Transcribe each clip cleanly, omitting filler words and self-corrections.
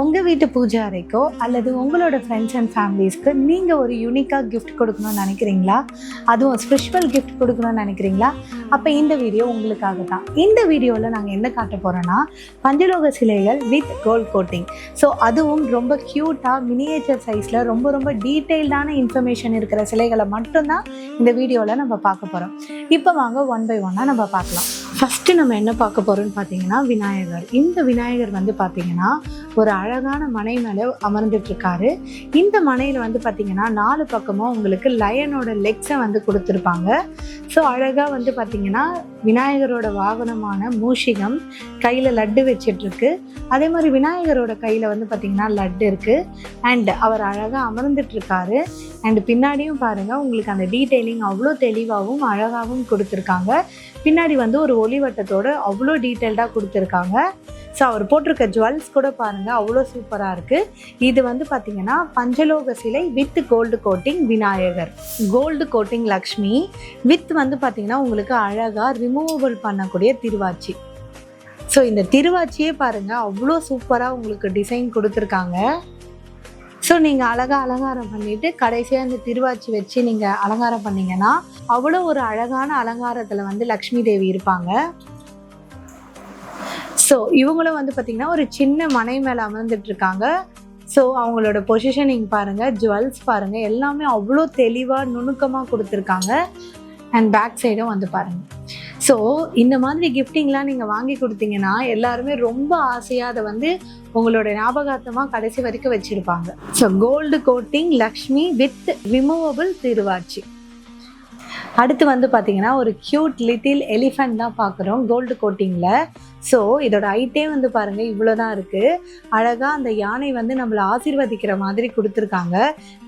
உங்கள் வீட்டு பூஜை அறைக்கோ அல்லது உங்களோட ஃப்ரெண்ட்ஸ் அண்ட் ஃபேமிலிஸ்க்கு நீங்கள் ஒரு யூனிக்காக கிஃப்ட் கொடுக்கணும்னு நினைக்கிறீங்களா? அதுவும் ஸ்பெஷல் கிஃப்ட் கொடுக்கணும்னு நினைக்கிறீங்களா? அப்போ இந்த வீடியோ உங்களுக்காக தான். இந்த வீடியோவில் நாங்கள் என்ன காட்ட போகிறோன்னா பஞ்சலோக சிலைகள் வித் கோல்ட் கோட்டிங். ஸோ அதுவும் ரொம்ப க்யூட்டாக மினியேச்சர் சைஸில் ரொம்ப டீட்டெயில்டான இன்ஃபர்மேஷன் இருக்கிற சிலைகளை மட்டும்தான் இந்த வீடியோவில் நம்ம பார்க்க போகிறோம். இப்போ வாங்க ஒன் பை ஒன்னாக நம்ம பார்க்கலாம். ஃபஸ்ட்டு நம்ம என்ன பார்க்க போகிறோம்னு பார்த்தீங்கன்னா விநாயகர். இந்த விநாயகர் வந்து பார்த்தீங்கன்னா ஒரு அழகான மனை மேலே அமர்ந்துட்டுருக்காரு. இந்த மனையில் வந்து பார்த்தீங்கன்னா 4 பக்கமும் உங்களுக்கு லயனோட லெக்ஸை வந்து கொடுத்துருப்பாங்க. ஸோ அழகாக வந்து பார்த்தீங்கன்னா விநாயகரோட வாகனமான மூஷிகம் கையில் லட்டு வச்சிட்ருக்கு. அதே மாதிரி விநாயகரோட கையில் வந்து பார்த்திங்கன்னா லட்டு இருக்குது. அண்ட் அவர் அழகாக அமர்ந்துட்டுருக்காரு. அண்ட் பின்னாடியும் பாருங்கள், உங்களுக்கு அந்த டீட்டெயிலிங் அவ்வளோ தெளிவாகவும் அழகாகவும் கொடுத்துருக்காங்க. பின்னாடி வந்து ஒரு ஒளிவட்டத்தோடு அவ்வளோ டீட்டெயில்டாக கொடுத்துருக்காங்க. ஸோ அவர் போட்டிருக்க ஜுவல்ஸ் கூட பாருங்கள், அவ்வளோ சூப்பராக இருக்குது. இது வந்து பார்த்திங்கன்னா பஞ்சலோக சிலை with gold coating Vinayagar, gold coating Lakshmi with வந்து பார்த்திங்கன்னா உங்களுக்கு அழகாக ரிமூவபிள் பண்ணக்கூடிய திருவாச்சி. ஸோ இந்த திருவாச்சியே பாருங்கள், அவ்வளோ சூப்பராக உங்களுக்கு டிசைன் கொடுத்துருக்காங்க. ஸோ நீங்கள் அழகாக அலங்காரம் பண்ணிவிட்டு கடைசியாக இந்த திருவாச்சி வச்சு நீங்கள் அலங்காரம் பண்ணிங்கன்னா அவ்வளோ ஒரு அழகான அலங்காரத்தில் வந்து லக்ஷ்மி தேவி இருப்பாங்க. ஸோ இவங்களும் வந்து பார்த்திங்கன்னா ஒரு சின்ன மனை மேலே அமர்ந்துட்டுருக்காங்க. ஸோ அவங்களோட பொசிஷனிங் பாருங்கள், ஜுவல்ஸ் பாருங்கள், எல்லாமே அவ்வளோ தெளிவாக நுணுக்கமாக கொடுத்துருக்காங்க. அண்ட் பேக் சைடும் வந்து பாருங்கள். ஸோ இந்த மாதிரி கிஃப்டிங்லாம் நீங்கள் வாங்கி கொடுத்தீங்கன்னா எல்லாருமே ரொம்ப ஆசையாக அதை வந்து உங்களோட ஞாபகார்த்தமாக கடைசி வரைக்கும் வச்சுருப்பாங்க. So gold coating Lakshmi with removable திருவாச்சி. அடுத்து வந்து பார்த்திங்கன்னா ஒரு க்யூட் லிட்டில் எலிஃபண்ட் தான் பார்க்குறோம் கோல்டு கோட்டிங்கில். ஸோ இதோட ஹைட்டே வந்து பாருங்கள், இவ்வளோ தான் இருக்குது. அழகாக அந்த யானை வந்து நம்மளை ஆசீர்வதிக்கிற மாதிரி கொடுத்துருக்காங்க.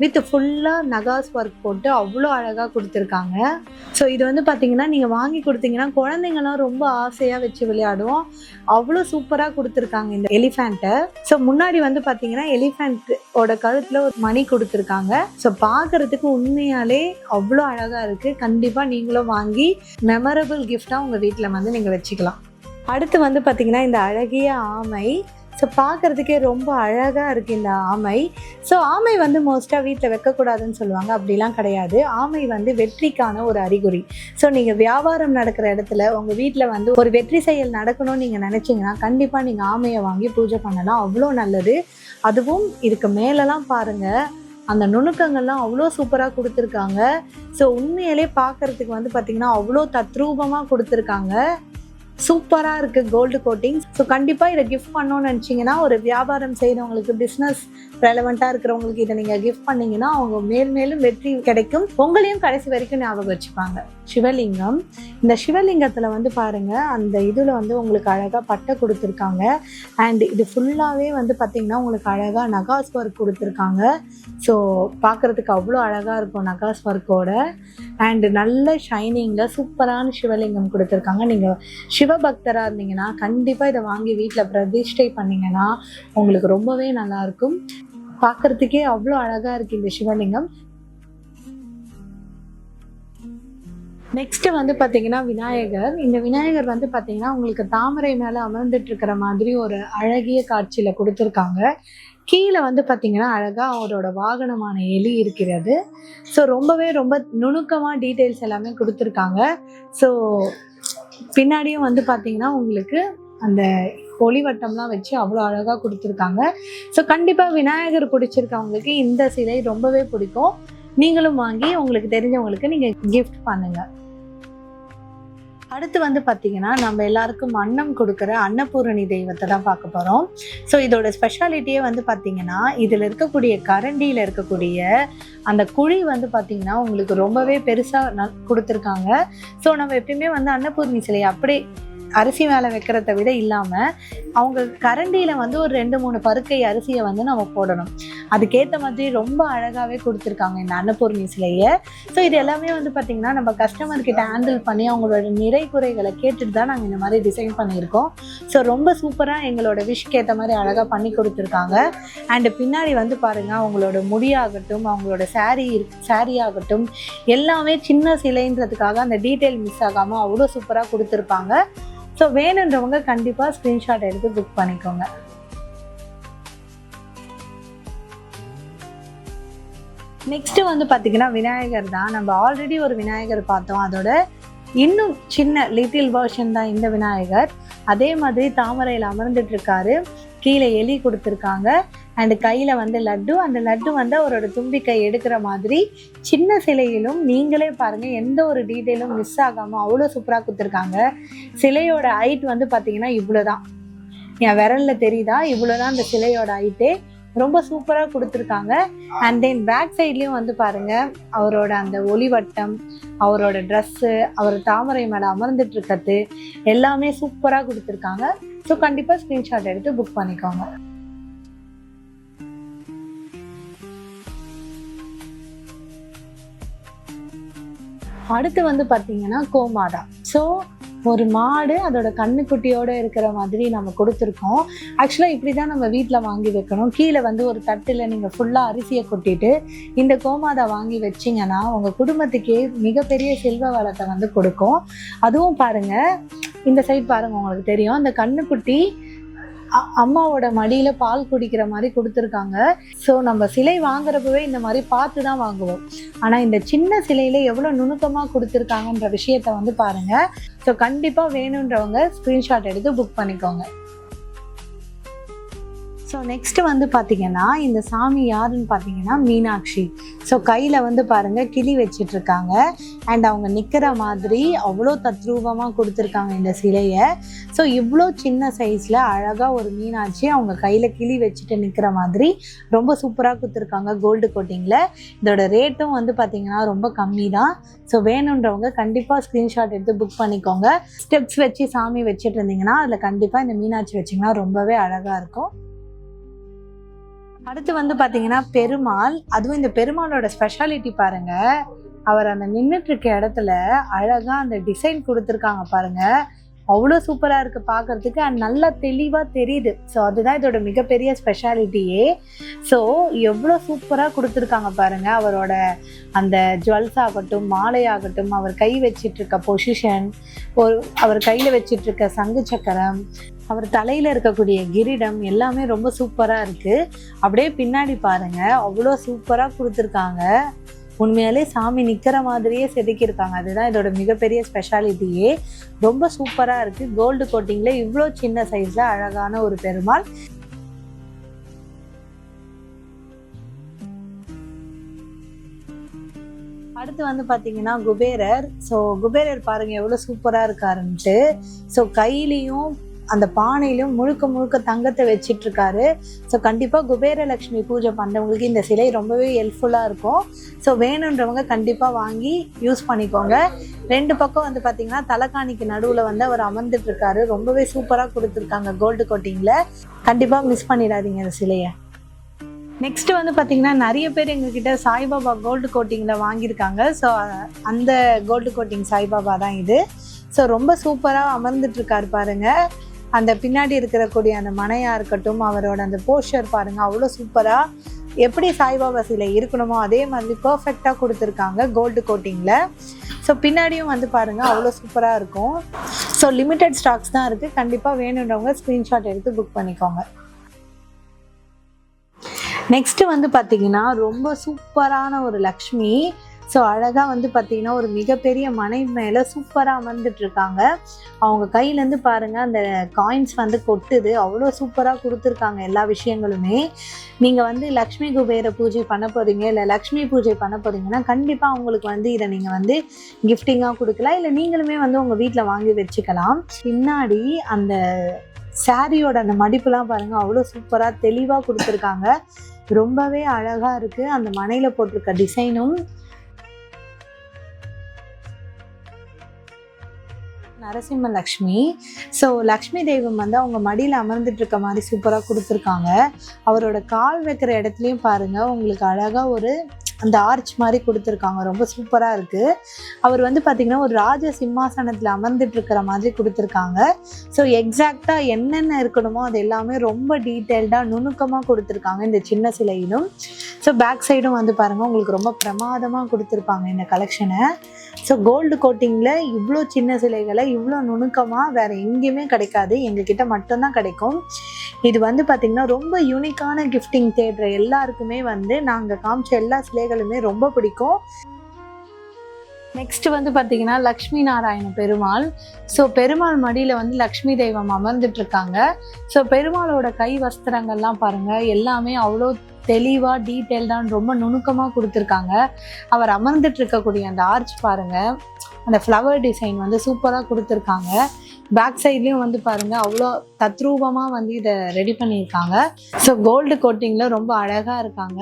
வித் ஃபுல்லாக நகாஸ் ஒர்க் போட்டு அவ்வளோ அழகாக கொடுத்துருக்காங்க. ஸோ இது வந்து பார்த்திங்கன்னா நீங்கள் வாங்கி கொடுத்தீங்கன்னா குழந்தைங்கள்லாம் ரொம்ப ஆசையாக வச்சு விளையாடுவோம். அவ்வளோ சூப்பராக கொடுத்துருக்காங்க இந்த எலிஃபண்ட்டை. ஸோ முன்னாடி வந்து பார்த்திங்கன்னா எலிஃபண்ட்டோட கழுத்தில் ஒரு மணி கொடுத்துருக்காங்க. ஸோ பார்க்குறதுக்கு உண்மையாலே அவ்வளோ அழகாக இருக்குது. கண்டிப்பாக நீங்களும் வாங்கி மெமரபிள் கிஃப்டாக உங்கள் வீட்டில் வந்து நீங்கள் வச்சுக்கலாம். அடுத்து வந்து பார்த்திங்கன்னா இந்த அழகிய ஆமை. ஸோ பார்க்குறதுக்கே ரொம்ப அழகாக இருக்குது இந்த ஆமை. ஸோ ஆமை வந்து மோஸ்ட்டாக வீட்டில் வைக்கக்கூடாதுன்னு சொல்லுவாங்க, அப்படிலாம் கிடையாது. ஆமை வந்து வெற்றிக்கான ஒரு அறிகுறி. ஸோ நீங்கள் வியாபாரம் நடக்கிற இடத்துல உங்கள் வீட்டில் வந்து ஒரு வெற்றி செயல் நடக்கணும்னு நீங்கள் நினச்சிங்கன்னா கண்டிப்பாக நீங்கள் ஆமையை வாங்கி பூஜை பண்ணலாம், அவ்வளோ நல்லது. அதுவும் இதுக்கு மேலெலாம் பாருங்கள், அந்த நுணுக்கங்கள்லாம் அவ்வளோ சூப்பராக கொடுத்துருக்காங்க. ஸோ உண்மையிலே பார்க்குறதுக்கு வந்து பார்த்திங்கன்னா அவ்வளோ தத்ரூபமாக கொடுத்துருக்காங்க. சூப்பராக இருக்குது கோல்டு கோட்டிங். ஸோ கண்டிப்பாக இதை கிஃப்ட் பண்ணணும்னு நினச்சிங்கன்னா ஒரு வியாபாரம் செய்கிறவங்களுக்கு, பிஸ்னஸ் ரெலவெண்ட்டாக இருக்கிறவங்களுக்கு இதை நீங்கள் கிஃப்ட் பண்ணிங்கன்னா அவங்க மேலும் வெற்றி கிடைக்கும். உங்களையும் கடைசி வரைக்கும் ஞாபகம் வச்சுப்பாங்க. சிவலிங்கம். இந்த சிவலிங்கத்தில் வந்து பாருங்கள், அந்த இதில் வந்து உங்களுக்கு அழகாக பட்டை கொடுத்துருக்காங்க. அண்ட் இது ஃபுல்லாகவே வந்து பார்த்திங்கன்னா உங்களுக்கு அழகாக நகாஸ் ஒர்க் கொடுத்துருக்காங்க. ஸோ பார்க்குறதுக்கு அவ்வளோ அழகாக இருக்கும் நகாஸ் ஒர்க்கோட. அண்டு நல்ல ஷைனிங்கில் சூப்பரான சிவலிங்கம் கொடுத்துருக்காங்க. நீங்கள் சிவபக்தராக இருந்தீங்கன்னா கண்டிப்பாக இதை வாங்கி வீட்டில் பிரதிஷ்டை பண்ணிங்கன்னா உங்களுக்கு ரொம்பவே நல்லாயிருக்கும். பார்க்குறதுக்கே அவ்வளோ அழகாக இருக்குது இந்த சிவலிங்கம். நெக்ஸ்ட்டு வந்து பார்த்திங்கன்னா விநாயகர். இந்த விநாயகர் வந்து பார்த்திங்கன்னா உங்களுக்கு தாமரை மேலே அமர்ந்துட்டு இருக்கிற மாதிரி ஒரு அழகிய காட்சியில் கொடுத்துருக்காங்க. கீழே வந்து பார்த்திங்கன்னா அழகாக அவரோட வாகனமான எலி இருக்கிறது. ஸோ ரொம்ப நுணுக்கமாக டீட்டெயில்ஸ் எல்லாமே கொடுத்துருக்காங்க. ஸோ பின்னாடியும் வந்து பார்த்திங்கன்னா உங்களுக்கு அந்த ஒளிவட்டம்லாம் வச்சு அவ்வளோ அழகாக கொடுத்துருக்காங்க. ஸோ கண்டிப்பாக விநாயகர் பிடிச்சிருக்கவங்களுக்கு இந்த சிலை ரொம்பவே பிடிக்கும். நீங்களும் வாங்கி உங்களுக்கு தெரிஞ்சவங்களுக்கு நீங்கள் கிஃப்ட் பண்ணுங்கள். அடுத்து வந்து பார்த்திங்கன்னா நம்ம எல்லாருக்கும் அன்னம் கொடுக்குற அன்னபூரணி தெய்வத்தை தான் பார்க்க போகிறோம். ஸோ இதோட ஸ்பெஷாலிட்டியே வந்து பார்த்திங்கன்னா இதில் இருக்கக்கூடிய கரண்டியில் இருக்கக்கூடிய அந்த குழி வந்து பார்த்திங்கன்னா உங்களுக்கு ரொம்பவே பெருசாக கொடுத்துருக்காங்க. ஸோ நம்ம எப்பயுமே வந்து அன்னபூரணி சிலையை அப்படியே அரிசி மேலே வைக்கிறத விட இல்லாமல் அவங்க கரண்டியில் வந்து ஒரு 2-3 பருக்கை அரிசியை வந்து நம்ம போடணும். அதுக்கேற்ற மாதிரி ரொம்ப அழகாகவே கொடுத்துருக்காங்க இந்த அன்னபூர்ணி சிலையை. ஸோ இது எல்லாமே வந்து பார்த்திங்கன்னா நம்ம கஸ்டமர்கிட்ட ஹேண்டில் பண்ணி அவங்களோட நிறை குறைகளை கேட்டுட்டு தான் நாங்கள் இந்த மாதிரி டிசைன் பண்ணியிருக்கோம். ஸோ ரொம்ப சூப்பராக எங்களோட விஷக்கு ஏற்ற மாதிரி அழகாக பண்ணி கொடுத்துருக்காங்க. அண்டு பின்னாடி வந்து பாருங்கள், அவங்களோட முடியாகட்டும், அவங்களோட சாரீ ஆகட்டும், எல்லாமே சின்ன சிலைன்றதுக்காக அந்த டீட்டெயில் மிஸ் ஆகாமல் அவ்வளோ சூப்பராக கொடுத்துருப்பாங்க. ஸோ வேணுன்றவங்க கண்டிப்பாக ஸ்க்ரீன்ஷாட் எடுத்து புக் பண்ணிக்கோங்க. நெக்ஸ்ட் வந்து பார்த்தீங்கன்னா விநாயகர் தான். நம்ம ஆல்ரெடி ஒரு விநாயகர் பார்த்தோம், அதோட இன்னும் சின்ன லிட்டில் வெர்ஷன் தான் இந்த விநாயகர். அதே மாதிரி தாமரையில் அமர்ந்துட்டு இருக்காரு, கீழே எலி கொடுத்துருக்காங்க அண்ட் கையில் வந்து லட்டு. அந்த லட்டு வந்து அவரோட தும்பிக்கை எடுக்கிற மாதிரி சின்ன சிலையிலும் நீங்களே பாருங்கள், எந்த ஒரு டீட்டெயிலும் மிஸ் ஆகாமல் அவ்வளோ சூப்பராக கொடுத்துருக்காங்க. சிலையோட ஹைட் வந்து பார்த்தீங்கன்னா இவ்வளோதான், என் விரலில் தெரியுதா, இவ்வளோதான் அந்த சிலையோட ஹைட்டே. ரொம்ப சூப்பராக கொடுத்துருக்காங்க. அண்ட் தென் பேக் சைட்லேயும் வந்து பாருங்கள், அவரோட அந்த ஒளிவட்டம், அவரோட ட்ரெஸ்ஸு, அவர் தாமரை மேலே அமர்ந்துட்டு இருக்கிறது எல்லாமே சூப்பராக கொடுத்துருக்காங்க. ஸோ கண்டிப்பாக ஸ்க்ரீன்ஷாட் எடுத்து புக் பண்ணிக்கோங்க. அடுத்து வந்து பார்த்தீங்கன்னா கோமாதா. ஸோ ஒரு மாடு அதோட கண்ணுக்குட்டியோடு இருக்கிற மாதிரி நம்ம கொடுத்துருக்கோம். ஆக்சுவலாக இப்படி தான் நம்ம வீட்டில் வாங்கி வைக்கணும். கீழே வந்து ஒரு தட்டில் நீங்கள் ஃபுல்லாக அரிசியை கொட்டிட்டு இந்த கோமாதா வாங்கி வச்சிங்கன்னா உங்கள் குடும்பத்துக்கே மிகப்பெரிய செல்வ வளத்தை வந்து கொடுக்கும். அதுவும் பாருங்கள், இந்த சைட் பாருங்கள், உங்களுக்கு தெரியும் அந்த கண்ணுக்குட்டி அம்மாவோட மடியில் பால் குடிக்கிற மாதிரி கொடுத்துருக்காங்க. ஸோ நம்ம சிலை வாங்குறப்பவே இந்த மாதிரி பார்த்து தான் வாங்குவோம். ஆனால் இந்த சின்ன சிலையில் எவ்வளோ நுணுக்கமாக கொடுத்துருக்காங்கன்ற விஷயத்த வந்து பாருங்கள். ஸோ கண்டிப்பாக வேணுன்றவங்க ஸ்க்ரீன்ஷாட் எடுத்து புக் பண்ணிக்கோங்க. ஸோ நெக்ஸ்ட்டு வந்து பார்த்திங்கன்னா இந்த சாமி யாருன்னு பார்த்தீங்கன்னா மீனாட்சி. ஸோ கையில் வந்து பாருங்கள் கிளி வச்சிட்ருக்காங்க அண்ட் அவங்க நிற்கிற மாதிரி அவ்வளோ தத்ரூபமாக கொடுத்துருக்காங்க இந்த சிலையை. ஸோ இவ்வளோ சின்ன சைஸில் அழகாக ஒரு மீனாட்சி அவங்க கையில் கிளி வச்சுட்டு நிற்கிற மாதிரி ரொம்ப சூப்பராக கொடுத்துருக்காங்க கோல்டு கோட்டிங்கில். இதோட ரேட்டும் வந்து பார்த்திங்கன்னா ரொம்ப கம்மி தான். ஸோ வேணுன்றவங்க கண்டிப்பாக ஸ்க்ரீன்ஷாட் எடுத்து புக் பண்ணிக்கோங்க. ஸ்டெப்ஸ் வச்சு சாமி வச்சுட்டு இருந்தீங்கன்னா அதில் கண்டிப்பாக இந்த மீனாட்சி வச்சிங்கன்னா ரொம்பவே அழகாக இருக்கும். அடுத்து வந்து பார்த்தீங்கன்னா பெருமாள். அதுவும் இந்த பெருமாளோட ஸ்பெஷாலிட்டி பாருங்கள், அவர் அந்த நின்றுட்டு இருக்க இடத்துல அழகாக அந்த டிசைன் கொடுத்துருக்காங்க பாருங்கள், அவ்வளோ சூப்பராக இருக்குது பார்க்குறதுக்கு அண்ட் நல்லா தெளிவாக தெரியுது. ஸோ அதுதான் இதோட மிகப்பெரிய ஸ்பெஷாலிட்டியே. ஸோ எவ்வளோ சூப்பராக கொடுத்துருக்காங்க பாருங்கள், அவரோட அந்த ஜுவல்ஸ் ஆகட்டும், மாலையாகட்டும், அவர் கை வச்சிட்ருக்க பொசிஷன், அவர் கையில் வச்சிட்ருக்க சங்கு சக்கரம், அவர் தலையில் இருக்கக்கூடிய கிரீடம் எல்லாமே ரொம்ப சூப்பராக இருக்குது. அப்படியே பின்னாடி பாருங்கள், அவ்வளோ சூப்பராக கொடுத்துருக்காங்க. உண்மையாலே சாமி நிற்கிற மாதிரியே செதுக்கியிருக்காங்க. அதுதான் இதோட மிகப்பெரிய ஸ்பெஷாலிட்டியே. ரொம்ப சூப்பராக இருக்குது. கோல்டு கோட்டிங்கில் இவ்வளோ சின்ன சைஸில் அழகான ஒரு பெருமாள். அடுத்து வந்து பார்த்தீங்கன்னா குபேரர். ஸோ குபேரர் பாருங்கள் எவ்வளோ சூப்பராக இருக்காருன்ட்டு. ஸோ கையிலையும் அந்த பானையிலும் முழுக்க முழுக்க தங்கத்தை வச்சிட்ருக்காரு. ஸோ கண்டிப்பாக குபேரலக்ஷ்மி பூஜை பண்ணுறவங்களுக்கு இந்த சிலை ரொம்பவே ஹெல்ப்ஃபுல்லாக இருக்கும். ஸோ வேணுன்றவங்க கண்டிப்பாக வாங்கி யூஸ் பண்ணிக்கோங்க. ரெண்டு பக்கம் வந்து பார்த்திங்கன்னா தலைக்காணிக்கு நடுவில் வந்து அவர் அமர்ந்துட்டுருக்காரு. ரொம்பவே சூப்பராக கொடுத்துருக்காங்க கோல்டு கோட்டிங்கில். கண்டிப்பாக மிஸ் பண்ணிடாதீங்க இந்த சிலையை. நெக்ஸ்ட்டு வந்து பார்த்திங்கன்னா நிறைய பேர் எங்ககிட்ட சாய்பாபா கோல்டு கோட்டிங்கில் வாங்கியிருக்காங்க. ஸோ அந்த கோல்டு கோட்டிங் சாய்பாபா தான் இது. ஸோ ரொம்ப சூப்பராக அமர்ந்துட்டுருக்காரு பாருங்கள். அந்த பின்னாடி இருக்கக்கூடிய அந்த மனையாக இருக்கட்டும், அவரோட அந்த போஸ்டர் பாருங்கள், அவ்வளோ சூப்பராக எப்படி சாய்பாபா சிலை இருக்கணுமோ அதே மாதிரி பர்ஃபெக்டாக கொடுத்துருக்காங்க கோல்டு கோட்டிங்கில். ஸோ பின்னாடியும் வந்து பாருங்கள் அவ்வளோ சூப்பராக இருக்கும். ஸோ லிமிட்டட் ஸ்டாக்ஸ் தான் இருக்குது. கண்டிப்பாக வேணுன்றவங்க ஸ்க்ரீன்ஷாட் எடுத்து புக் பண்ணிக்கோங்க. நெக்ஸ்ட்டு வந்து பார்த்திங்கன்னா ரொம்ப சூப்பரான ஒரு லக்ஷ்மி. ஸோ அழகாக வந்து பார்த்திங்கன்னா ஒரு மிகப்பெரிய மனை மேலே சூப்பராக அமர்ந்துட்டுருக்காங்க. அவங்க கையிலேருந்து பாருங்கள் அந்த காயின்ஸ் வந்து கொட்டுது. அவ்வளோ சூப்பராக கொடுத்துருக்காங்க எல்லா விஷயங்களுமே. நீங்கள் வந்து லக்ஷ்மி குபேர பூஜை பண்ண போகிறீங்க, இல்லை லக்ஷ்மி பூஜை பண்ண போகிறீங்கன்னா கண்டிப்பாக அவங்களுக்கு வந்து இதை நீங்கள் வந்து கிஃப்டிங்காக கொடுக்கலாம், இல்லை நீங்களுமே வந்து உங்கள் வீட்டில் வாங்கி வச்சுக்கலாம். பின்னாடி அந்த சாரியோட அந்த மடிப்புலாம் பாருங்கள் அவ்வளோ சூப்பராக தெளிவாக கொடுத்துருக்காங்க. ரொம்பவே அழகாக இருக்குது. அந்த மனையில் போட்டிருக்க டிசைனும் நரசிம்ம லக்ஷ்மி. ஸோ லக்ஷ்மி தெய்வம் வந்து அவங்க மடியில் அமர்ந்துட்டு இருக்க மாதிரி சூப்பராக கொடுத்துருக்காங்க. அவரோட கால் வைக்கிற இடத்துலையும் பாருங்கள் உங்களுக்கு அழகாக ஒரு அந்த ஆர்ச் மாதிரி கொடுத்துருக்காங்க. ரொம்ப சூப்பராக இருக்குது. அவர் வந்து பார்த்திங்கன்னா ஒரு ராஜ சிம்மாசனத்தில் அமர்ந்துட்டு இருக்கிற மாதிரி கொடுத்துருக்காங்க. ஸோ எக்ஸாக்டாக என்னென்ன இருக்கணுமோ அது எல்லாமே ரொம்ப டீட்டெயில்டாக நுணுக்கமாக கொடுத்துருக்காங்க இந்த சின்ன சிலையிலும். ஸோ பேக் சைடும் வந்து பாருங்கள் உங்களுக்கு ரொம்ப பிரமாதமாக கொடுத்துருப்பாங்க இந்த கலெக்ஷனை. ஸோ கோல்டு கோட்டிங்கில் இவ்வளோ சின்ன சிலைகளை இவ்வளோ நுணுக்கமாக வேறு எங்கேயுமே கிடைக்காது, எங்ககிட்ட மட்டும்தான் கிடைக்கும். இது வந்து பார்த்திங்கன்னா ரொம்ப யூனிக்கான கிஃப்டிங் தேடுற எல்லாருக்குமே வந்து நாங்கள் காமிச்ச எல்லா சிலைகளுமே ரொம்ப பிடிக்கும். நெக்ஸ்ட் வந்து பார்த்தீங்கன்னா லக்ஷ்மி நாராயண பெருமாள். ஸோ பெருமாள் மடியில் வந்து லக்ஷ்மி தெய்வம் அமர்ந்துட்டு இருக்காங்க. ஸோ பெருமாளோட கை வஸ்திரங்கள்லாம் பாருங்கள், எல்லாமே அவ்வளோ தெளிவாக டீட்டெயில்டாக ரொம்ப நுணுக்கமாக கொடுத்துருக்காங்க. அவர் அமர்ந்துட்டு இருக்கக்கூடிய அந்த ஆர்ச் பாருங்கள், அந்த ஃப்ளவர் டிசைன் வந்து சூப்பராக கொடுத்துருக்காங்க. பேக் சைட்லேயும் வந்து பாருங்கள் அவ்வளோ தத்ரூபமாக வந்து இதை ரெடி பண்ணியிருக்காங்க. ஸோ கோல்டு கோட்டிங்கில் ரொம்ப அழகாக இருக்காங்க.